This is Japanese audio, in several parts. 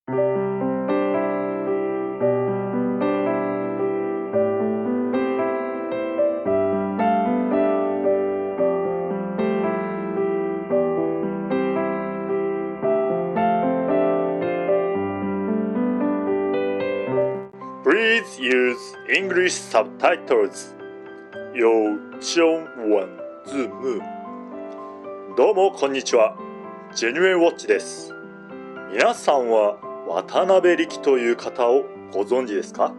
Please use English subtitles. 有中文字幕。どうもこんにちは。ジェニュエンウォッチです。皆さんは渡辺力という方をご存知ですか？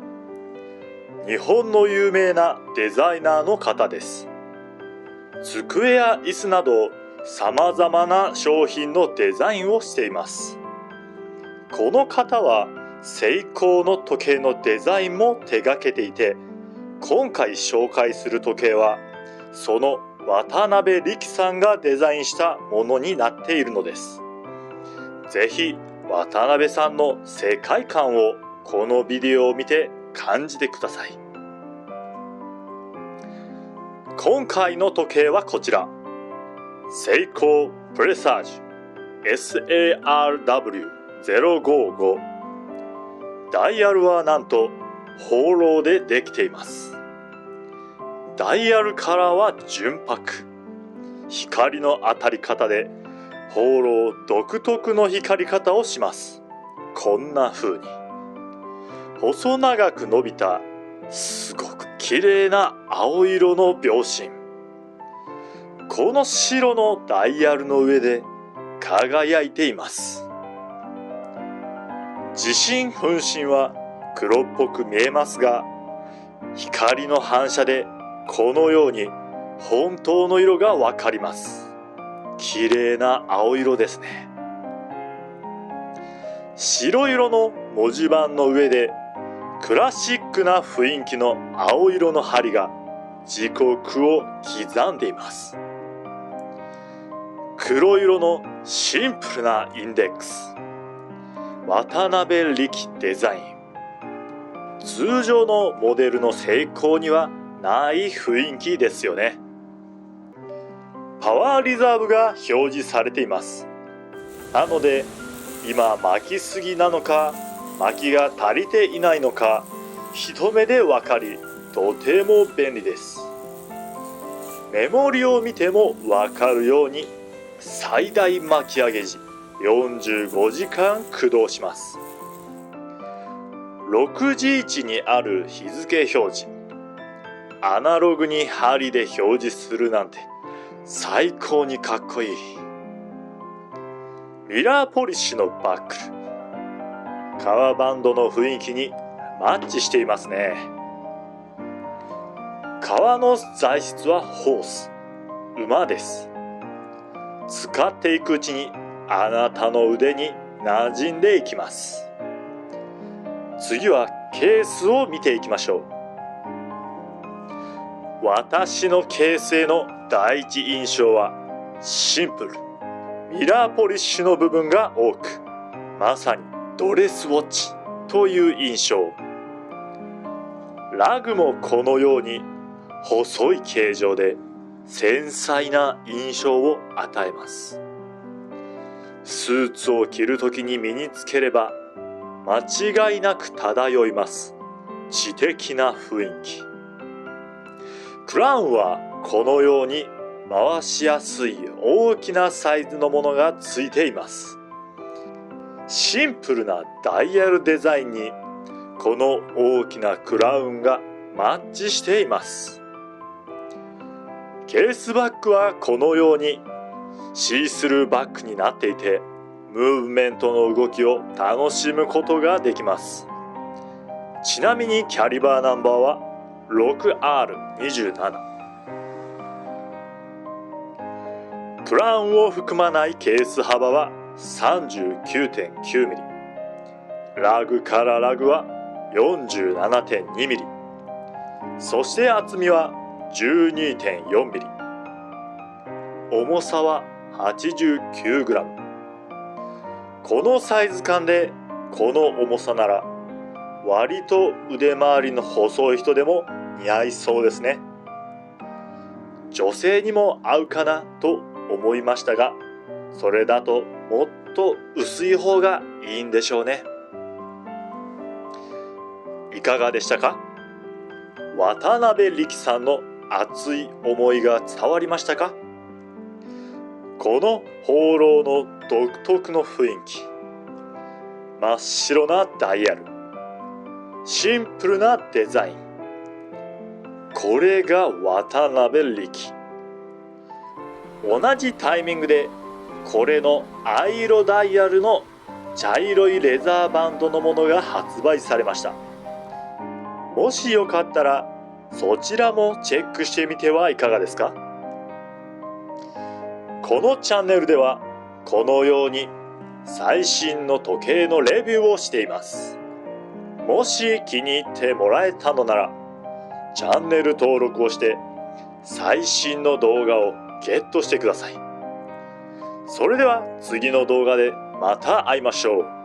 日本の有名なデザイナーの方です。机や椅子など様々な商品のデザインをしています。この方はセイコーの時計のデザインも手掛けていて、今回紹介する時計はその渡辺力さんがデザインしたものになっているのです。ぜひ渡辺さんの世界観をこのビデオを見て感じてください。今回の時計はこちら、セイコープレサージュ SARW055。ダイヤルはなんとホーローでできています。ダイヤルカラーは純白。光の当たり方でホーロー独特の光り方をします。こんな風に細長く伸びたすごく綺麗な青色の秒針。この白のダイヤルの上で輝いています。自身分身は黒っぽく見えますが、光の反射でこのように本当の色がわかります。綺麗な青色ですね。白色の文字盤の上でクラシックな雰囲気の青色の針が時刻を刻んでいます。黒色のシンプルなインデックス。渡辺力デザイン。通常のモデルのセイコーにはない雰囲気ですよね。パワーリザーブが表示されています。なので今巻きすぎなのか巻きが足りていないのか一目でわかり、とても便利です。メモリを見てもわかるように最大巻き上げ時45時間駆動します。6時位置にある日付表示、アナログに針で表示するなんて最高にかっこいい。ミラーポリッシュのバックル、革バンドの雰囲気にマッチしていますね。革の材質はホース、馬です。使っていくうちにあなたの腕に馴染んでいきます。次はケースを見ていきましょう。私のケースへの第一印象はシンプル。ミラーポリッシュの部分が多く、まさにドレスウォッチという印象。ラグもこのように細い形状で繊細な印象を与えます。スーツを着るときに身につければ間違いなく漂います知的な雰囲気。クラウンはこのように回しやすい大きなサイズのものがついています。シンプルなダイヤルデザインにこの大きなクラウンがマッチしています。ケースバッグはこのようにシースルーバッグになっていて、ムーブメントの動きを楽しむことができます。ちなみにキャリバーナンバーは 6R27。クラウンを含まないケース幅は 39.9 ミリ。ラグからラグは 47.2 ミリ。そして厚みは 12.4 ミリ。重さは89グラム。このサイズ感でこの重さなら割と腕周りの細い人でも似合いそうですね。女性にも合うかなと思いましたが、それだともっと薄い方がいいんでしょうね。いかがでしたか？渡辺力さんの熱い思いが伝わりましたか？この放浪の独特の雰囲気、真っ白なダイヤル、シンプルなデザイン、これが渡辺力。同じタイミングでこれの藍色ダイヤルの茶色いレザーバンドのものが発売されました。もしよかったらそちらもチェックしてみてはいかがですか？このチャンネルではこのように最新の時計のレビューをしています。もし気に入ってもらえたのならチャンネル登録をして最新の動画をゲットしてください。それでは次の動画でまた会いましょう。